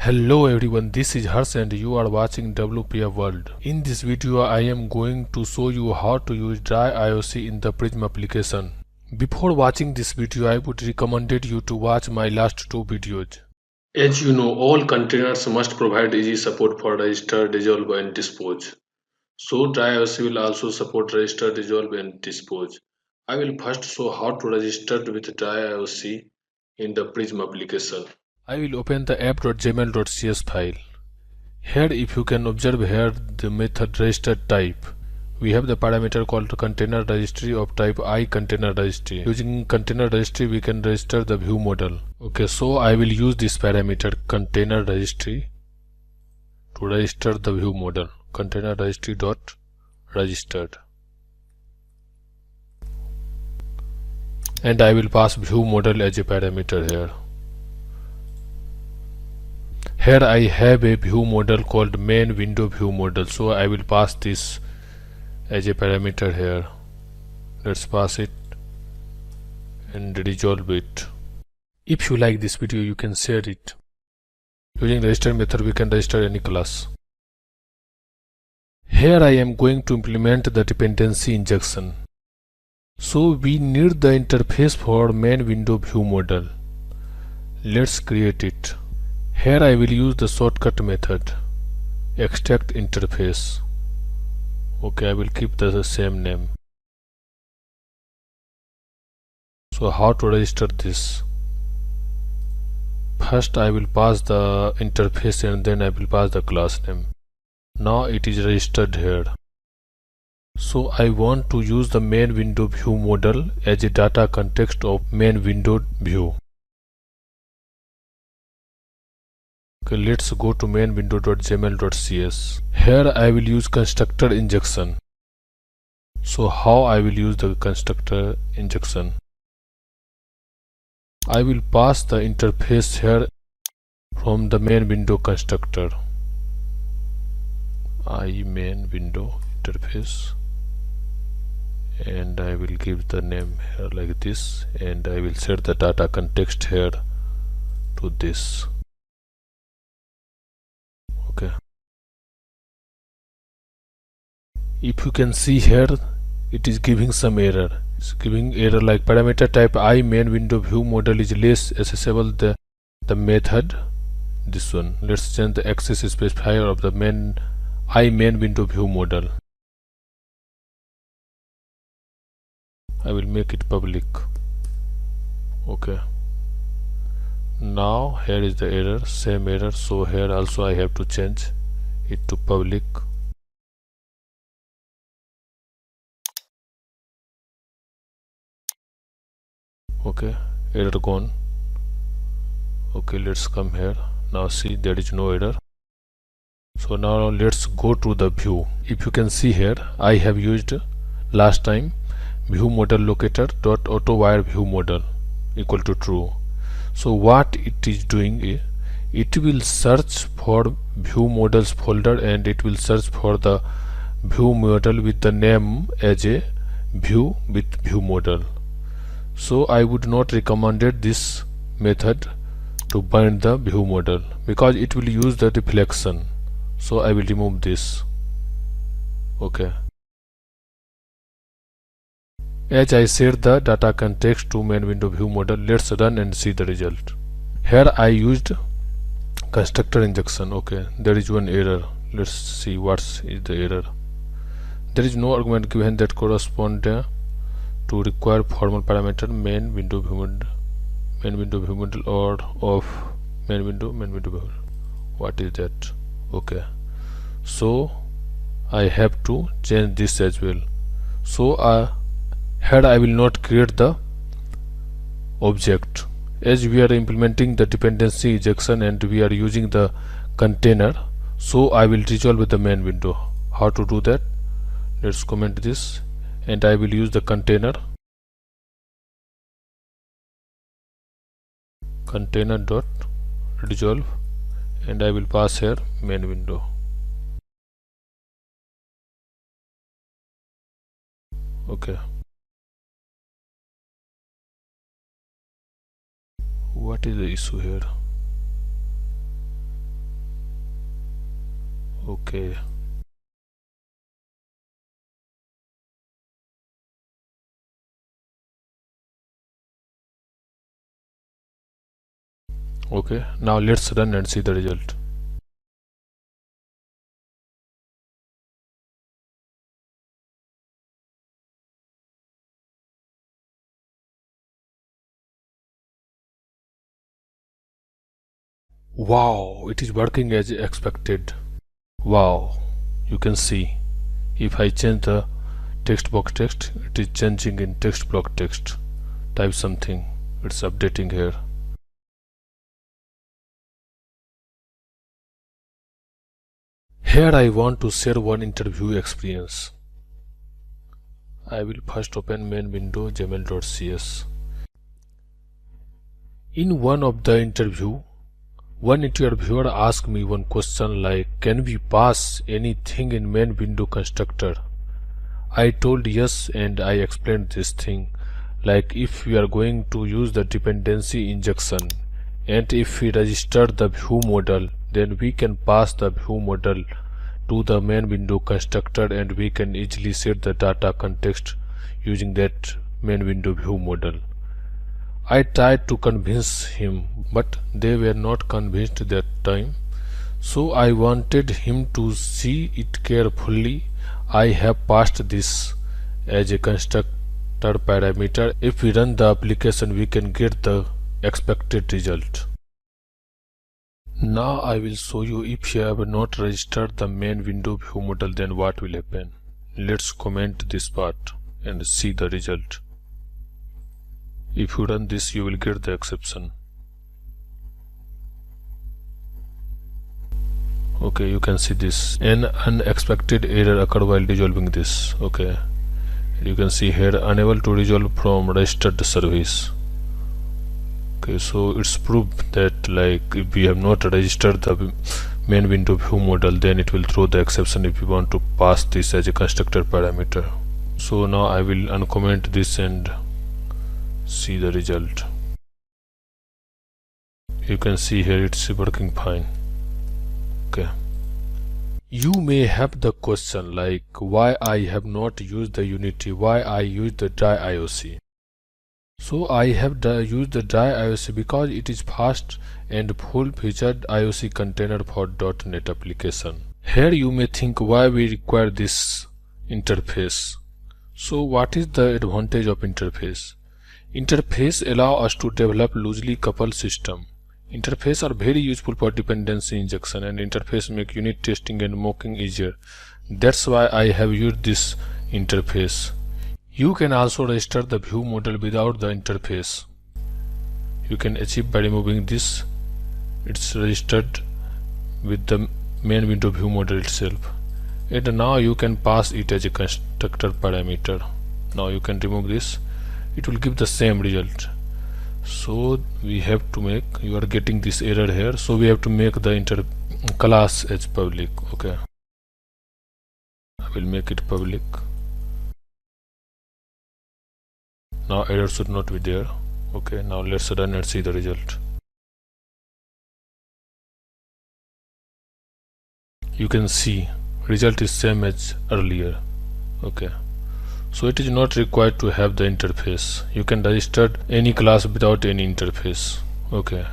Hello everyone, this is Harsh and you are watching WPF World. In this video I am going to show you how to use DryIoc in the Prism application. Before watching this video I would recommend you to watch my last two videos. As you know, all containers must provide easy support for register, dissolve and dispose. So DryIoc will also support register, dissolve and dispose. I will first show how to register with DryIoc in the Prism application. I will open the app.jml.cs file. Here if you can observe here the method register type. We have the parameter called container registry of type I container registry. Using container registry we can register the view model. Okay, so I will use this parameter container registry to register the view model. Container registry dot registered. And I will pass view model as a parameter here. Here I have a view model called main window view model, so I will pass this as a parameter here. Let's pass it and resolve it. If you like this video you can share it. Using register method we can register any class. Here I am going to implement the dependency injection. So we need the interface for main window view model. Let's create it. Here I will use the shortcut method extract interface. Okay, I will keep the same name. So how to register this? First I will pass the interface and then I will pass the class name. Now it is registered here. So I want to use the main window view model as a data context of main window view. Okay, let's go to main window.jml.cs. Here I will use constructor injection. So how I will use the constructor injection? I will pass the interface here from the main window constructor. Main window interface, and I will give the name here like this, and I will set the data context here to this. Okay. If you can see here, it is giving some error. It's giving error like parameter type I main window view model is less accessible the method. This one. Let's change the access specifier of the main window view model. I will make it public. Okay. Now here is the error, same error, so here also I have to change it to public. Okay, error gone. Okay, let's come here. Now see, there is no error. So now let's go to the view. If you can see here, I have used last time view model locator dot auto wire view model equal to true. So what it is doing is it will search for view models folder and it will search for the view model with the name as a view with view model. So I would not recommend this method to bind the view model because it will use the deflection. So I will remove this. Okay. As I set the data context to main window view model, let's run and see the result. Here I used constructor injection. Okay, there is one error. Let's see what is the error. There is no argument given that correspond to require formal parameter main window view model or of main window view. What is that? Okay, so I have to change this as well. So here I will not create the object as we are implementing the dependency injection and we are using the container, so I will resolve with the main window. How to do that? Let's comment this, and I will use the container dot resolve, and I will pass here main window. Okay. What is the issue here? Okay. Okay, now let's run and see the result. Wow, it is working as expected. Wow, you can see if I change the text box text, it is changing in text block text. Type something, it's updating here. Here I want to share one interview experience. I will first open main window gmail.cs. In one of the interview, one interviewer asked me one question like, can we pass anything in main window constructor? I told yes, and I explained this thing like if we are going to use the dependency injection and if we register the view model, then we can pass the view model to the main window constructor and we can easily set the data context using that main window view model. I tried to convince him, but they were not convinced that time. So I wanted him to see it carefully. I have passed this as a constructor parameter. If we run the application, we can get the expected result. Now I will show you if you have not registered the main window view model, then what will happen. Let's comment this part and see the result. If you run this, you will get the exception. Okay, you can see this. An unexpected error occurred while resolving this. Okay, you can see here unable to resolve from registered service. Okay, so it's proof that like if we have not registered the main window view model, then it will throw the exception if we want to pass this as a constructor parameter. So now I will uncomment this and see the result. You can see here it's working fine. Okay. You may have the question like why I have not used the Unity, why I used the DryIoc. So I have used the DryIoc because it is fast and full-featured IOC container for .NET application. Here you may think why we require this interface. So what is the advantage of interface? Interface allow us to develop loosely coupled system. Interface are very useful for dependency injection and interface make unit testing and mocking easier. That's why I have used this interface. You can also register the view model without the interface. You can achieve by removing this. It's registered with the main window view model itself. And now you can pass it as a constructor parameter. Now you can remove this. It will give the same result. So we have to make, you are getting this error here, so we have to make the class as public. Okay, I will make it public. Now error should not be there. Okay, now let's run and see the result. You can see result is same as earlier. Okay, so it is not required to have the interface. You can register any class without any interface. Okay.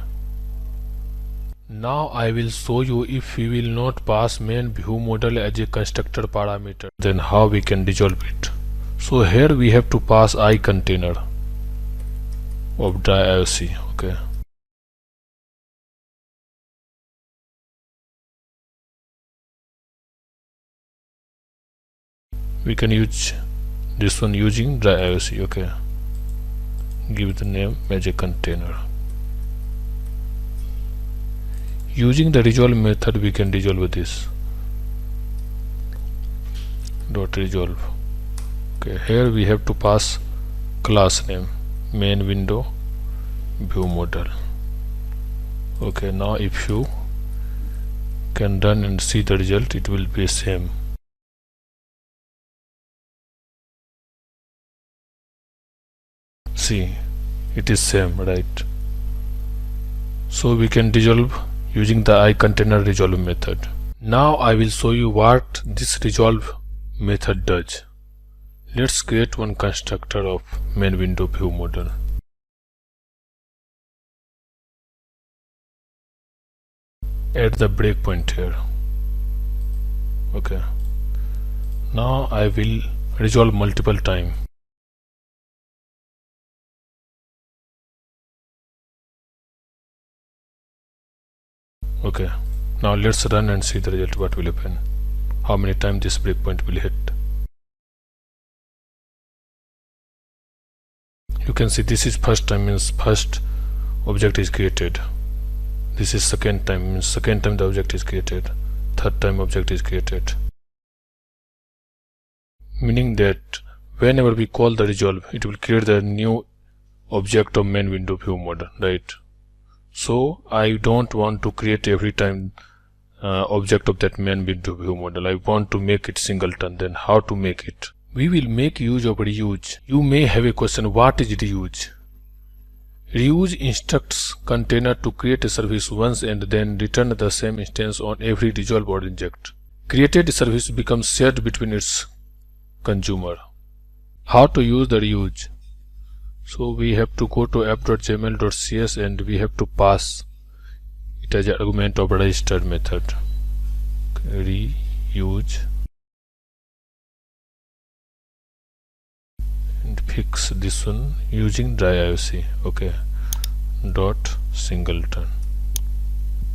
Now I will show you if we will not pass main view model as a constructor parameter, then how we can resolve it. So here we have to pass I container of DryIoc. Okay. We can use this one using DryIoc. Okay, give the name as a container. Using the resolve method we can resolve this dot resolve. Okay, here we have to pass class name main window view model. Okay, now if you can run and see the result, it will be same. See, it is same, right? So we can resolve using the I container resolve method. Now I will show you what this resolve method does. Let's create one constructor of main window view model. Add the breakpoint here. Okay. Now I will resolve multiple times. Okay. Now let's run and see the result. What will happen? How many times this breakpoint will hit? You can see this is first time, means first object is created. This is second time, means second time the object is created. Third time object is created. Meaning that whenever we call the resolve, it will create the new object of main window view model, right? So I don't want to create every time object of that main window view model. I want to make it singleton. Then how to make it? We will make use of reuse. You may have a question, what is reuse? Reuse instructs container to create a service once and then return the same instance on every resolve or inject. Created service becomes shared between its consumer. How to use the reuse? So we have to go to app.jml.cs and we have to pass it as an argument of registered method. Reuse and fix this one using DryIoc. Okay. Dot singleton.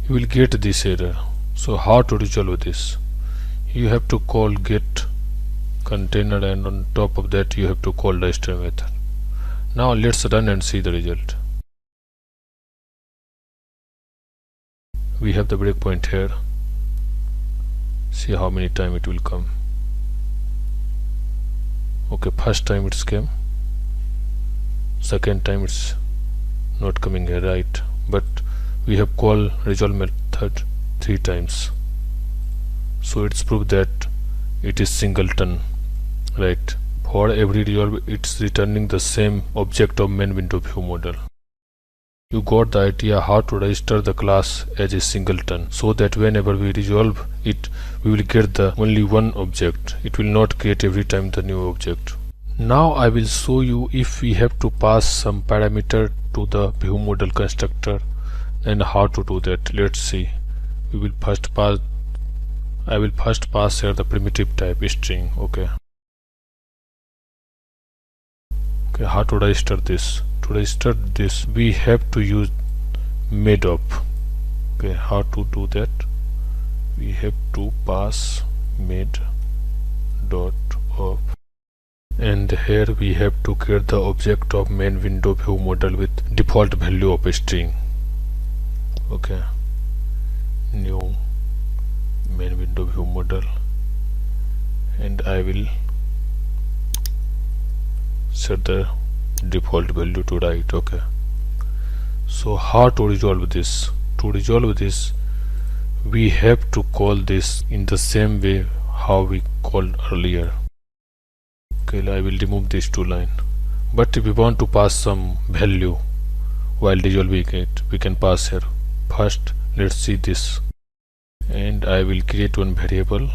You will get this error. So how to resolve this? You have to call get container and on top of that you have to call register method. Now let's run and see the result. We have the breakpoint here. See how many times it will come. Okay, first time it's came. Second time it's not coming here, right? But we have called resolve method 3 times. So it's proved that it is singleton, right? For every resolve it's returning the same object of main window view model. You got the idea how to register the class as a singleton, so that whenever we resolve it we will get the only one object. It will not create every time the new object. Now I will show you if we have to pass some parameter to the view model constructor and how to do that. Let's see. We will first pass, I will first pass here the primitive type string. Okay. Okay, how to register this? To register this we have to use made up. Okay, how to do that? We have to pass made dot up, and here we have to create the object of main window view model with default value of a string. Okay, new main window view model, and I will set the default value to right. Okay, so how to resolve this? To resolve this we have to call this in the same way how we called earlier. Okay, I will remove these 2 lines, but if we want to pass some value while resolving it, we can pass here. First let's see this, and I will create one variable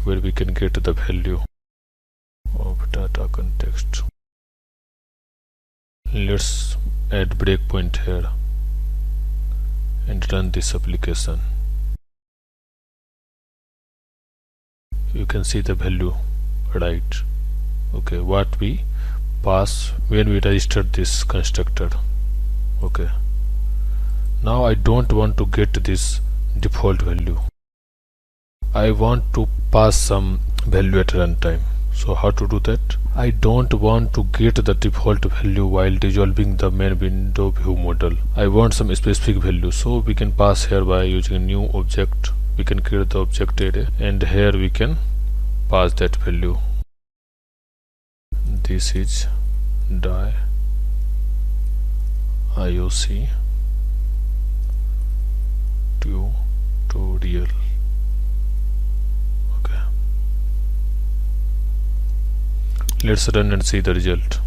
where we can get the value of data context. Let's add breakpoint here and run this application. You can see the value, right? Okay, what we pass when we registered this constructor. Okay, now I don't want to get this default value. I want to pass some value at runtime. So how to do that? I don't want to get the default value while resolving the main window view model. I want some specific value, so we can pass here by using a new object. We can create the object array and here we can pass that value. This is DryIoc tutorial. Okay, let's run and see the result.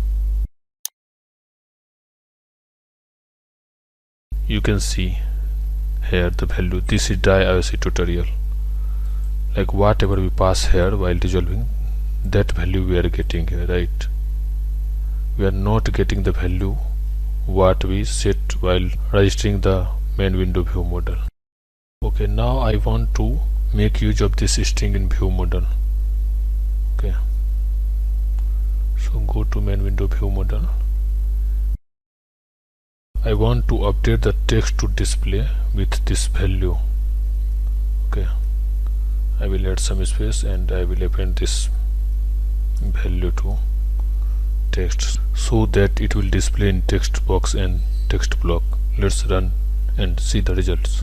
You can see here the value. This is DryIoc tutorial. like whatever we pass here while resolving, that value we are getting here, right? We are not getting the value what we set while registering the main window view model. Okay, now I want to make use of this string in view model. Okay, so go to main window view model. I want to update the text to display with this value. Okay, I will add some space and I will append this value to text so that it will display in text box and text block. Let's run and see the results.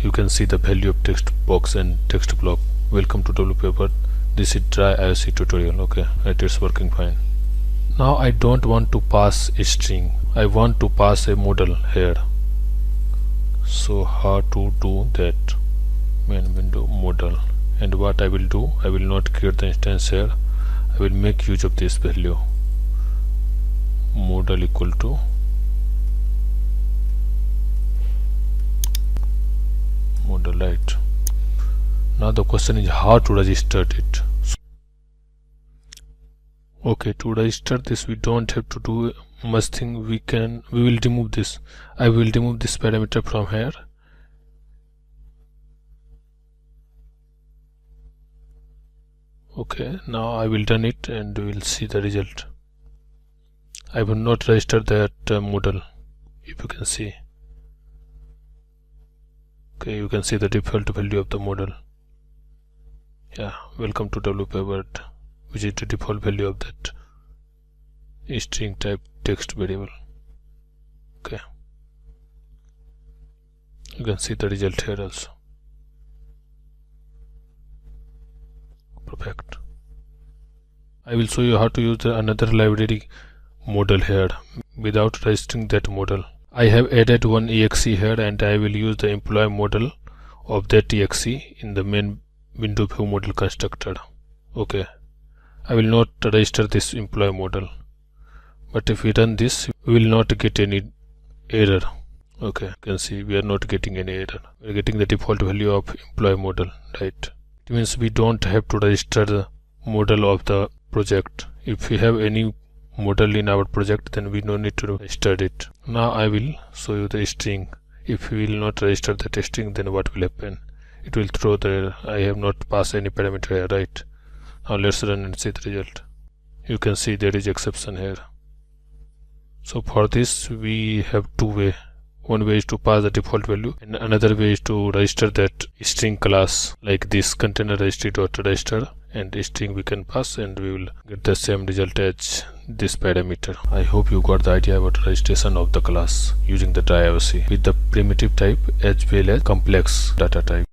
You can see the value of text box and text block. Welcome to WPF. This is DryIoc tutorial. Okay, it's working fine. Now I don't want to pass a string, I want to pass a model here. So how to do that? Main window model. And what I will do, I will not create the instance here, I will make use of this value, model equal to model, right? Now the question is how to register it. Okay, to register this we don't have to do much thing. We will remove this. I will remove this parameter from here. Okay, now I will run it and we will see the result. I will not register that model, if you can see. Okay, you can see the default value of the model. Yeah, welcome to WPF, which is the default value of that string type text variable. Okay, you can see the result here also. Perfect. I will show you how to use another library model here without registering that model. I have added one exe here and I will use the employee model of that exe in the main window view model constructor. Okay, I will not register this employee model, but if we run this we will not get any error. Okay, you can see we are not getting any error. We are getting the default value of employee model, right? It means we don't have to register the model of the project. If we have any model in our project, then we don't need to register it. Now I will show you the string. If we will not register the string, then what will happen? It will throw the error. I have not passed any parameter here, right? Now let's run and see the result. You can see there is exception here. So for this we have two ways. One way is to pass the default value and another way is to register that string class like this container registry.register, and string we can pass and we will get the same result as this parameter. I hope you got the idea about registration of the class using the DryIoc with the primitive type as well as complex data type.